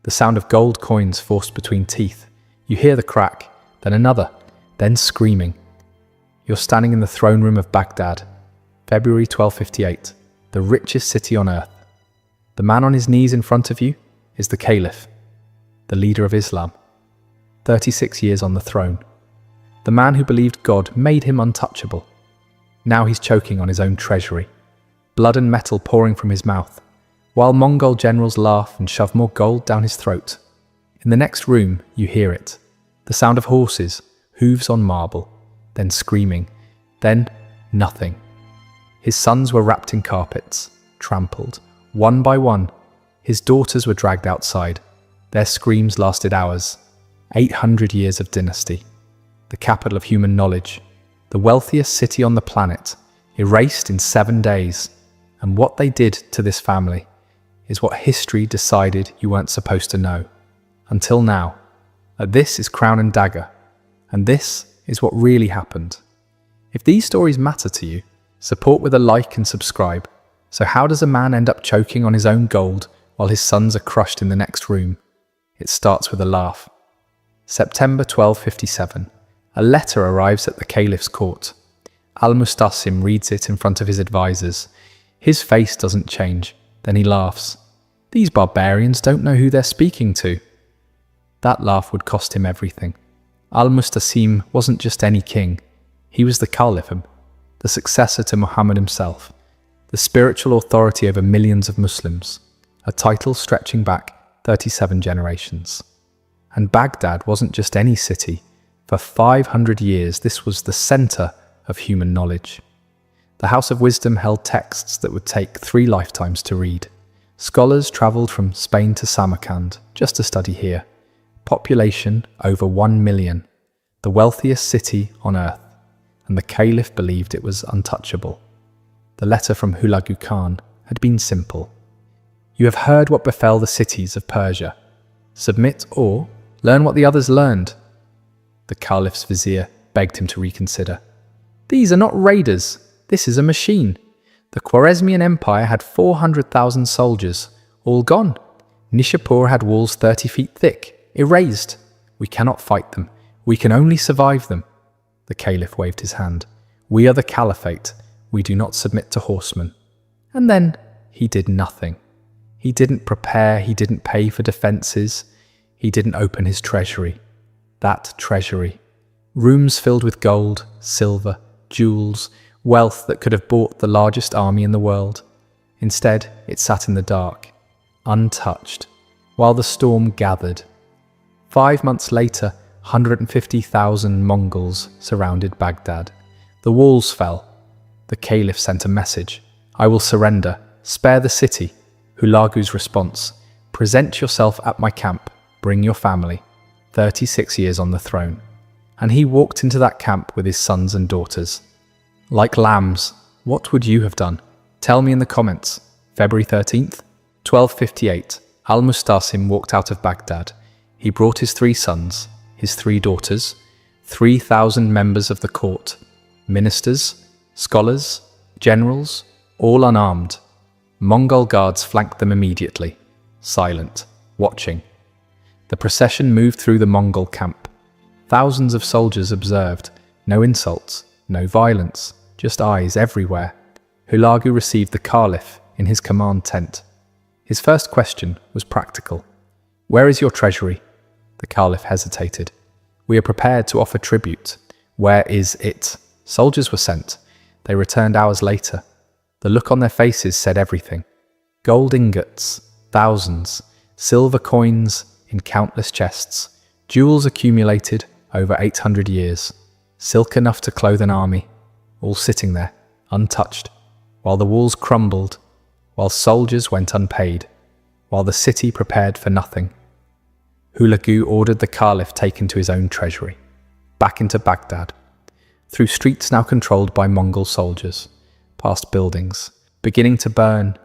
The sound of gold coins forced between teeth. You hear the crack, then another, then screaming. You're standing in the throne room of Baghdad, February 1258, the richest city on earth. The man on his knees in front of you is the Caliph, the leader of Islam, 36 years on the throne. The man who believed God made him untouchable. Now he's choking on his own treasury, blood and metal pouring from his mouth, while Mongol generals laugh and shove more gold down his throat. In the next room, you hear it. The sound of horses, hooves on marble, then screaming, then nothing. His sons were wrapped in carpets, trampled, one by one. His daughters were dragged outside. Their screams lasted hours. 800 years of dynasty. The capital of human knowledge, the wealthiest city on the planet, erased in 7 days. And what they did to this family is what history decided you weren't supposed to know. Until now. This is Crown and Dagger. And this is what really happened. If these stories matter to you, support with a like and subscribe. So how does a man end up choking on his own gold while his sons are crushed in the next room? It starts with a laugh. September 1257. A letter arrives at the Caliph's court. Al-Mustasim reads it in front of his advisors. His face doesn't change. Then he laughs. These barbarians don't know who they're speaking to. That laugh would cost him everything. Al-Mustasim wasn't just any king. He was the Caliph, the successor to Muhammad himself, the spiritual authority over millions of Muslims, a title stretching back 37 generations. And Baghdad wasn't just any city. For 500 years, this was the center of human knowledge. The House of Wisdom held texts that would take 3 lifetimes to read. Scholars traveled from Spain to Samarkand just to study here. Population over 1 million, the wealthiest city on earth, and the Caliph believed it was untouchable. The letter from Hulagu Khan had been simple. You have heard what befell the cities of Persia. Submit or learn what the others learned. The Caliph's vizier begged him to reconsider. These are not raiders. This is a machine. The Khwarezmian Empire had 400,000 soldiers, all gone. Nishapur had walls 30 feet thick, erased. We cannot fight them. We can only survive them. The Caliph waved his hand. We are the Caliphate. We do not submit to horsemen. And then he did nothing. He didn't prepare, he didn't pay for defences, he didn't open his treasury. That treasury. Rooms filled with gold, silver, jewels, wealth that could have bought the largest army in the world. Instead, it sat in the dark, untouched, while the storm gathered. 5 months later, 150,000 Mongols surrounded Baghdad. The walls fell. The Caliph sent a message. I will surrender. Spare the city. Hulagu's response. Present yourself at my camp. Bring your family. 36 years on the throne. And he walked into that camp with his sons and daughters. Like lambs, what would you have done? Tell me in the comments. February 13th, 1258, Al-Mustasim walked out of Baghdad. He brought his 3 sons, his 3 daughters, 3,000 members of the court, ministers, scholars, generals, all unarmed. Mongol guards flanked them immediately, silent, watching. The procession moved through the Mongol camp. Thousands of soldiers observed. No insults, no violence, just eyes everywhere. Hulagu received the Caliph in his command tent. His first question was practical. Where is your treasury? The Caliph hesitated. We are prepared to offer tribute. Where is it? Soldiers were sent. They returned hours later. The look on their faces said everything. Gold ingots, thousands, silver coins in countless chests, jewels accumulated over 800 years, silk enough to clothe an army, all sitting there, untouched, while the walls crumbled, while soldiers went unpaid, while the city prepared for nothing. Hulagu ordered the Caliph taken to his own treasury, back into Baghdad, through streets now controlled by Mongol soldiers, past buildings, beginning to burn,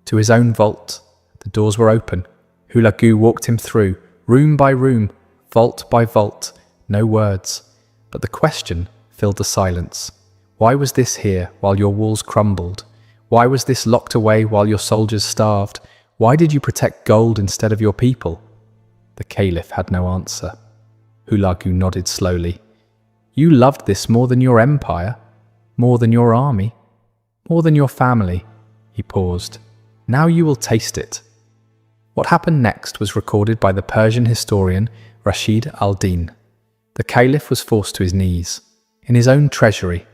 to his own vault. The doors were open. Hulagu walked him through, room by room, vault by vault, no words. But the question filled the silence. Why was this here while your walls crumbled? Why was this locked away while your soldiers starved? Why did you protect gold instead of your people? The Caliph had no answer. Hulagu nodded slowly. You loved this more than your empire, more than your army, more than your family. He paused. Now you will taste it. What happened next was recorded by the Persian historian Rashid al-Din. The Caliph was forced to his knees, in his own treasury,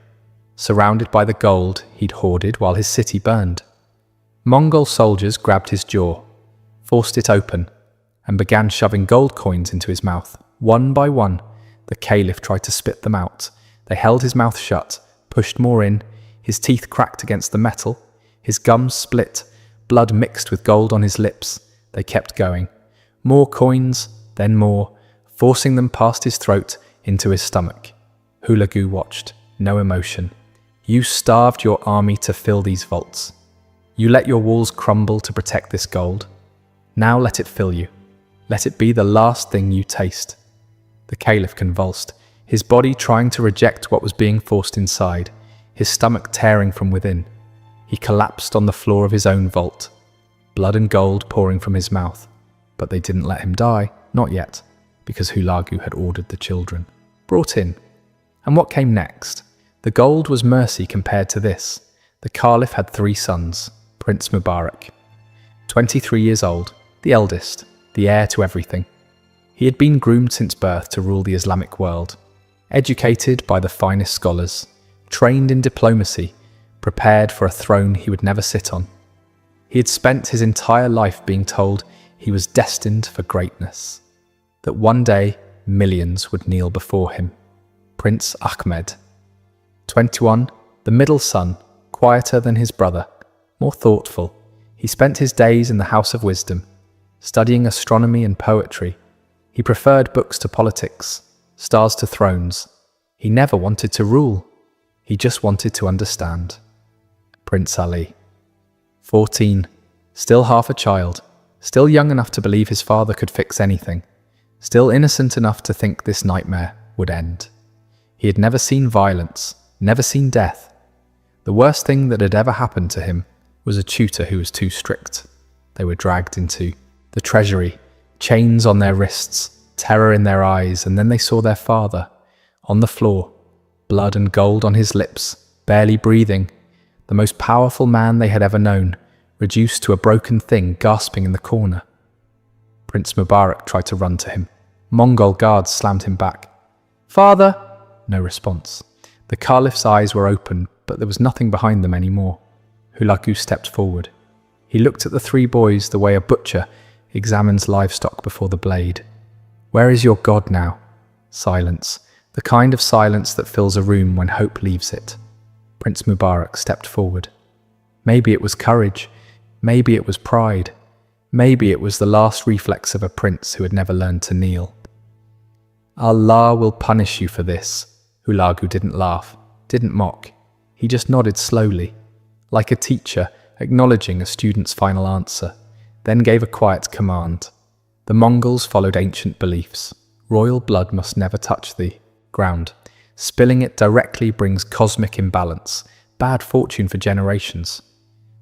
surrounded by the gold he'd hoarded while his city burned. Mongol soldiers grabbed his jaw, forced it open, and began shoving gold coins into his mouth. One by one, the Caliph tried to spit them out. They held his mouth shut, pushed more in, his teeth cracked against the metal, his gums split, blood mixed with gold on his lips. They kept going. More coins, then more, forcing them past his throat into his stomach. Hulagu watched, no emotion. You starved your army to fill these vaults. You let your walls crumble to protect this gold. Now let it fill you. Let it be the last thing you taste. The Caliph convulsed, his body trying to reject what was being forced inside, his stomach tearing from within. He collapsed on the floor of his own vault, blood and gold pouring from his mouth. But they didn't let him die, not yet, because Hulagu had ordered the children brought in. And what came next? The gold was mercy compared to this. The Caliph had 3 sons, Prince Mubarak, 23 years old, the eldest, the heir to everything. He had been groomed since birth to rule the Islamic world, educated by the finest scholars, trained in diplomacy, prepared for a throne he would never sit on. He had spent his entire life being told he was destined for greatness, that one day millions would kneel before him. Prince Ahmed, 21, the middle son, quieter than his brother, more thoughtful. He spent his days in the House of Wisdom, studying astronomy and poetry. He preferred books to politics, stars to thrones. He never wanted to rule. He just wanted to understand. Prince Ali, 14, still half a child, still young enough to believe his father could fix anything, still innocent enough to think this nightmare would end. He had never seen violence, never seen death. The worst thing that had ever happened to him was a tutor who was too strict. They were dragged into the treasury, chains on their wrists, terror in their eyes, and then they saw their father on the floor, blood and gold on his lips, barely breathing, the most powerful man they had ever known, reduced to a broken thing gasping in the corner. Prince Mubarak tried to run to him. Mongol guards slammed him back. "Father!" No response. The Caliph's eyes were open, but there was nothing behind them anymore. Hulagu stepped forward. He looked at the 3 boys the way a butcher examines livestock before the blade. "Where is your God now?" Silence. The kind of silence that fills a room when hope leaves it. Prince Mubarak stepped forward. Maybe it was courage. Maybe it was pride. Maybe it was the last reflex of a prince who had never learned to kneel. "Allah will punish you for this." Hulagu didn't laugh, didn't mock. He just nodded slowly, like a teacher acknowledging a student's final answer, then gave a quiet command. The Mongols followed ancient beliefs. Royal blood must never touch the ground. Spilling it directly brings cosmic imbalance, bad fortune for generations.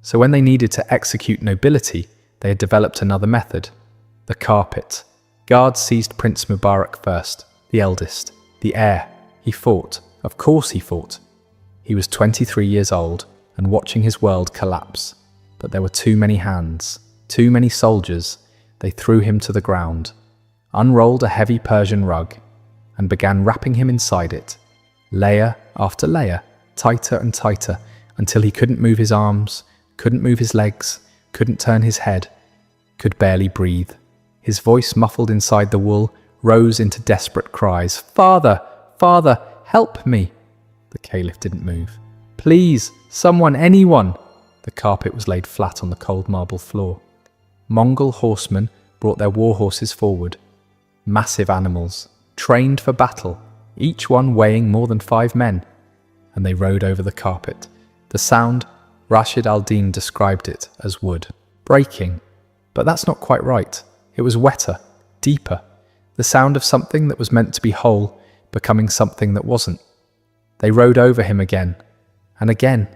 So when they needed to execute nobility, they had developed another method, the carpet. Guards seized Prince Mubarak first, the eldest, the heir. He fought. Of course he fought. He was 23 years old and watching his world collapse. But there were too many hands, too many soldiers. They threw him to the ground, unrolled a heavy Persian rug, and began wrapping him inside it, layer after layer, tighter and tighter, until he couldn't move his arms, couldn't move his legs, couldn't turn his head, could barely breathe. His voice, muffled inside the wool, rose into desperate cries. "Father! Father! Help me!" The Caliph didn't move. "Please! Someone! Anyone!" The carpet was laid flat on the cold marble floor. Mongol horsemen brought their war horses forward. Massive animals, trained for battle, each one weighing more than 5 men. And they rode over the carpet. The sound, Rashid al-Din described it as wood breaking. But that's not quite right. It was wetter, deeper. The sound of something that was meant to be whole, becoming something that wasn't. They rode over him again, and again.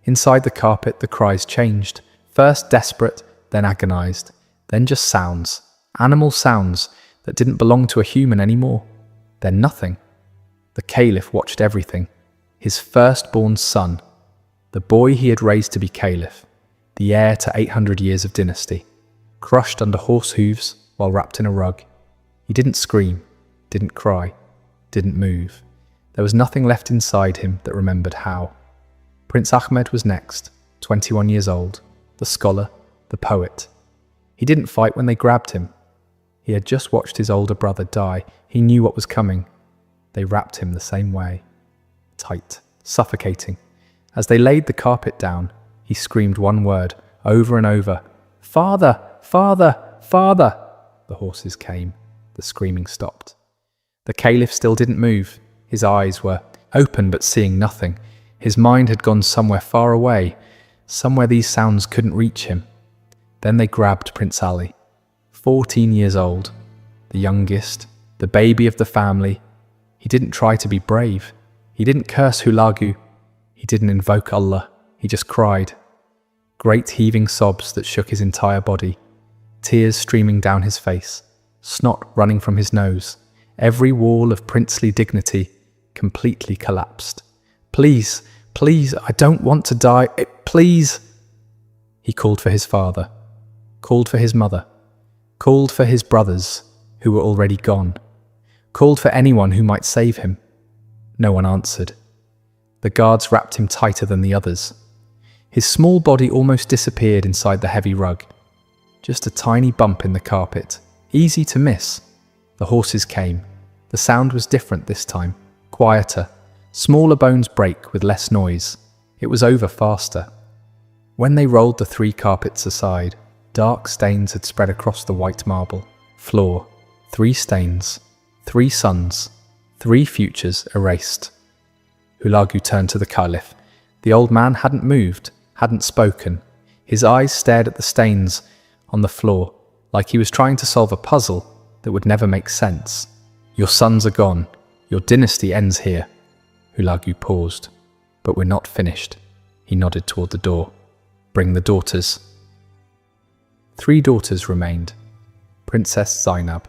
Inside the carpet, the cries changed. First desperate, then agonized, then just sounds. Animal sounds that didn't belong to a human anymore. They're nothing. The Caliph watched everything. His firstborn son, the boy he had raised to be Caliph, the heir to 800 years of dynasty, crushed under horse hooves while wrapped in a rug. He didn't scream, didn't cry, didn't move. There was nothing left inside him that remembered how. Prince Ahmed was next, 21 years old, the scholar, the poet. He didn't fight when they grabbed him. He had just watched his older brother die. He knew what was coming. They wrapped him the same way. Tight, suffocating. As they laid the carpet down, he screamed one word, over and over. "Father! Father! Father!" The horses came. The screaming stopped. The Caliph still didn't move. His eyes were open but seeing nothing. His mind had gone somewhere far away, somewhere these sounds couldn't reach him. Then they grabbed Prince Ali, 14 years old, the youngest, the baby of the family. He didn't try to be brave. He didn't curse Hulagu. He didn't invoke Allah. He just cried. Great heaving sobs that shook his entire body, tears streaming down his face, snot running from his nose. Every wall of princely dignity completely collapsed. "Please, please, I don't want to die. Please." He called for his father, called for his mother, called for his brothers who were already gone, called for anyone who might save him. No one answered. The guards wrapped him tighter than the others. His small body almost disappeared inside the heavy rug. Just a tiny bump in the carpet, easy to miss. The horses came. The sound was different this time, quieter. Smaller bones break with less noise. It was over faster. When they rolled the 3 carpets aside, dark stains had spread across the white marble floor. 3 stains, 3 suns, 3 futures erased. Hulagu turned to the Caliph. The old man hadn't moved, hadn't spoken. His eyes stared at the stains on the floor, like he was trying to solve a puzzle that would never make sense. "Your sons are gone. Your dynasty ends here." Hulagu paused. "But we're not finished." He nodded toward the door. "Bring the daughters." 3 daughters remained. Princess Zainab,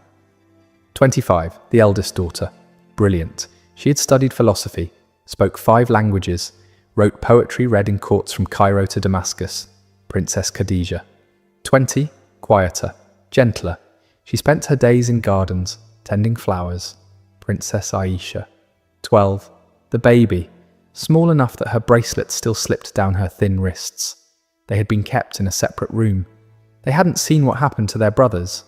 25, the eldest daughter. Brilliant. She had studied philosophy, spoke 5 languages, wrote poetry read in courts from Cairo to Damascus. Princess Khadija, 20, quieter, gentler. She spent her days in gardens, tending flowers. Princess Aisha, 12, the baby, small enough that her bracelets still slipped down her thin wrists. They had been kept in a separate room. They hadn't seen what happened to their brothers,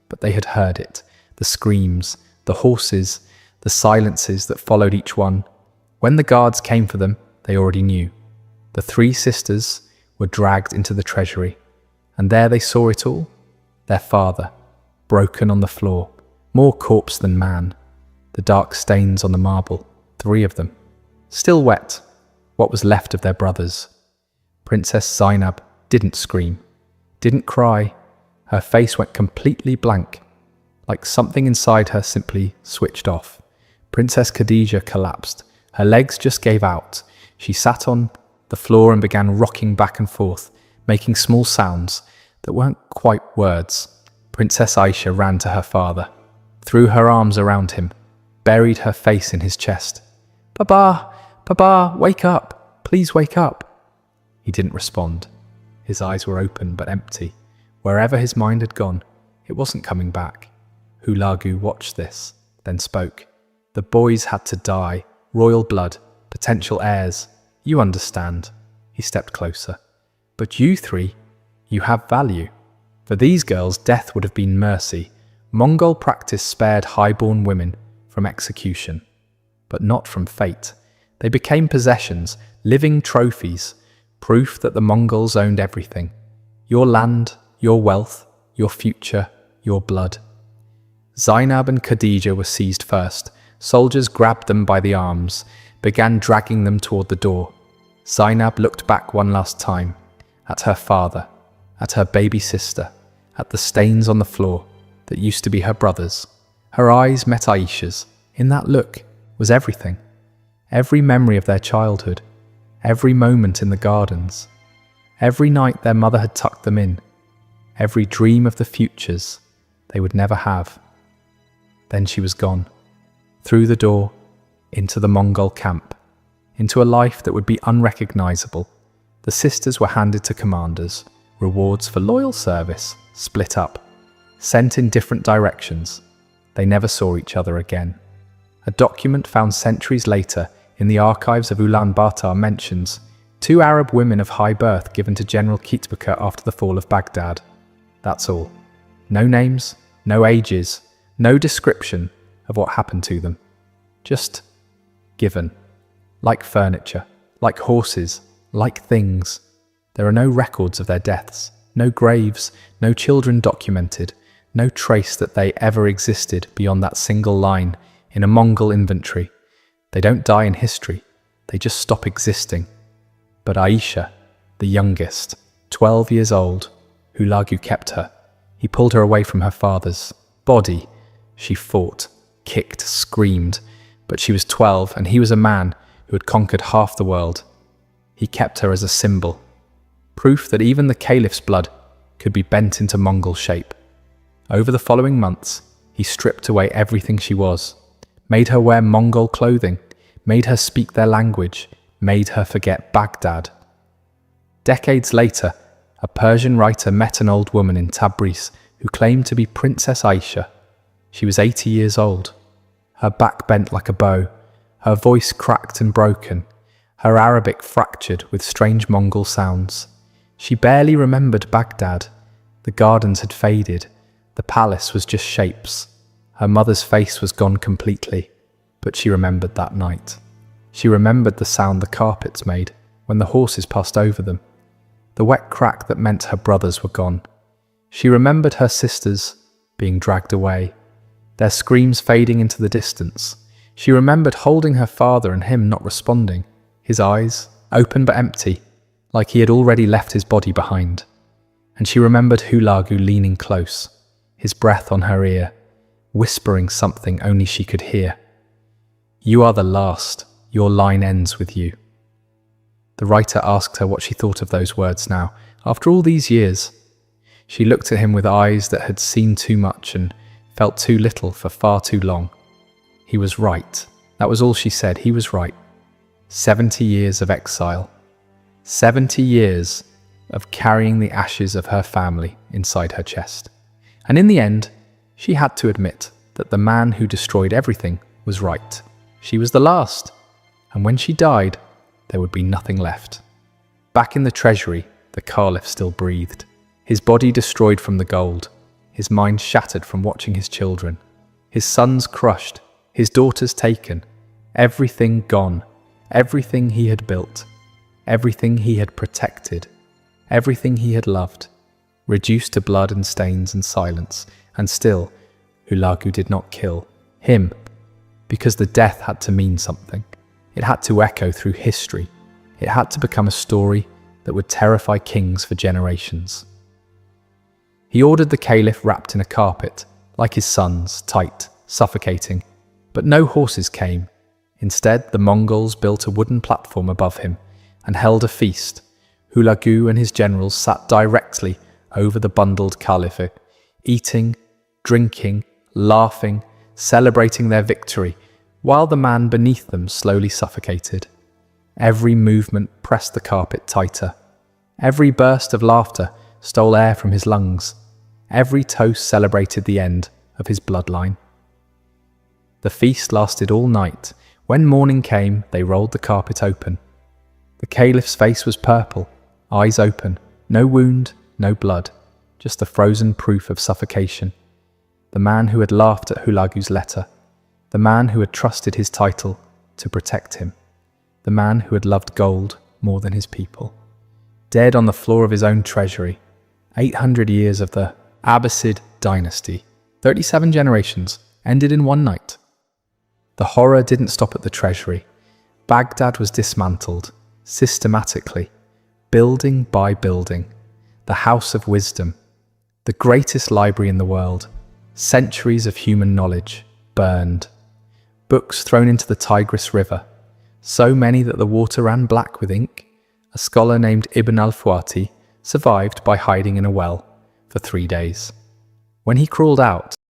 but they had heard it, the screams, the horses, the silences that followed each one. When the guards came for them, they already knew. The 3 sisters were dragged into the treasury, and there they saw it all. Their father, broken on the floor, more corpse than man. The dark stains on the marble, 3 of them. Still wet, what was left of their brothers. Princess Zainab didn't scream, didn't cry. Her face went completely blank, like something inside her simply switched off. Princess Khadija collapsed. Her legs just gave out. She sat on the floor and began rocking back and forth, making small sounds that weren't quite words. Princess Aisha ran to her father, threw her arms around him, buried her face in his chest. "Papa, Papa, wake up! Please wake up!" He didn't respond. His eyes were open but empty. Wherever his mind had gone, it wasn't coming back. Hulagu watched this, then spoke. "The boys had to die. Royal blood, potential heirs. You understand." He stepped closer. "But you 3, you have value. For these girls, death would have been mercy. Mongol practice spared high-born women from execution, but not from fate. They became possessions, living trophies, proof that the Mongols owned everything. Your land, your wealth, your future, your blood." Zainab and Khadija were seized first. Soldiers grabbed them by the arms, began dragging them toward the door. Zainab looked back one last time, at her father, at her baby sister, at the stains on the floor that used to be her brothers. Her eyes met Aisha's. In that look was everything. Every memory of their childhood, every moment in the gardens, every night their mother had tucked them in, every dream of the futures, they would never have. Then she was gone. Through the door, into the Mongol camp, into a life that would be unrecognizable. The sisters were handed to commanders, rewards for loyal service, split up, sent in different directions. They never saw each other again. A document found centuries later in the archives of Ulaanbaatar mentions 2 Arab women of high birth given to General Kitbeka after the fall of Baghdad. That's all. No names, no ages, no description of what happened to them. Just given. Like furniture, like horses, like things. There are no records of their deaths, no graves, no children documented, no trace that they ever existed beyond that single line in a Mongol inventory. They don't die in history, they just stop existing. But Aisha, the youngest, 12 years old, Hulagu kept her. He pulled her away from her father's body. She fought, kicked, screamed, but she was 12 and he was a man who had conquered half the world. He kept her as a symbol, proof that even the Caliph's blood could be bent into Mongol shape. Over the following months, he stripped away everything she was, made her wear Mongol clothing, made her speak their language, made her forget Baghdad. Decades later, a Persian writer met an old woman in Tabriz who claimed to be Princess Aisha. She was 80 years old. Her back bent like a bow, her voice cracked and broken, her Arabic fractured with strange Mongol sounds. She barely remembered Baghdad. The gardens had faded. The palace was just shapes. Her mother's face was gone completely, but she remembered that night. She remembered the sound the carpets made when the horses passed over them, the wet crack that meant her brothers were gone. She remembered her sisters being dragged away, their screams fading into the distance. She remembered holding her father and him not responding, his eyes open but empty, like he had already left his body behind. And she remembered Hulagu leaning close, his breath on her ear, whispering something only she could hear. "You are the last. Your line ends with you." The writer asked her what she thought of those words now, after all these years. She looked at him with eyes that had seen too much and felt too little for far too long. He was right. That was all she said. He was right. 70 years of exile. 70 years of carrying the ashes of her family inside her chest. And in the end, she had to admit that the man who destroyed everything was right. She was the last. And when she died, there would be nothing left. Back in the treasury, the Caliph still breathed. His body destroyed from the gold, his mind shattered from watching his children, his sons crushed, his daughters taken, everything gone, everything he had built, everything he had protected, everything he had loved, reduced to blood and stains and silence. And still, Hulagu did not kill him, because the death had to mean something. It had to echo through history. It had to become a story that would terrify kings for generations. He ordered the Caliph wrapped in a carpet, like his sons, tight, suffocating. But no horses came. Instead, the Mongols built a wooden platform above him and held a feast. Hulagu and his generals sat directly over the bundled Caliph, eating, drinking, laughing, celebrating their victory, while the man beneath them slowly suffocated. Every movement pressed the carpet tighter. Every burst of laughter stole air from his lungs. Every toast celebrated the end of his bloodline. The feast lasted all night. When morning came, they rolled the carpet open. The Caliph's face was purple, eyes open, no wound, no blood, just the frozen proof of suffocation. The man who had laughed at Hulagu's letter, the man who had trusted his title to protect him, the man who had loved gold more than his people. Dead on the floor of his own treasury, 800 years of the Abbasid dynasty, 37 generations, ended in one night. The horror didn't stop at the treasury. Baghdad was dismantled, systematically, building by building. The House of Wisdom, the greatest library in the world, centuries of human knowledge, burned. Books thrown into the Tigris River, so many that the water ran black with ink. A scholar named Ibn al-Fawati survived by hiding in a well for 3 days. When he crawled out,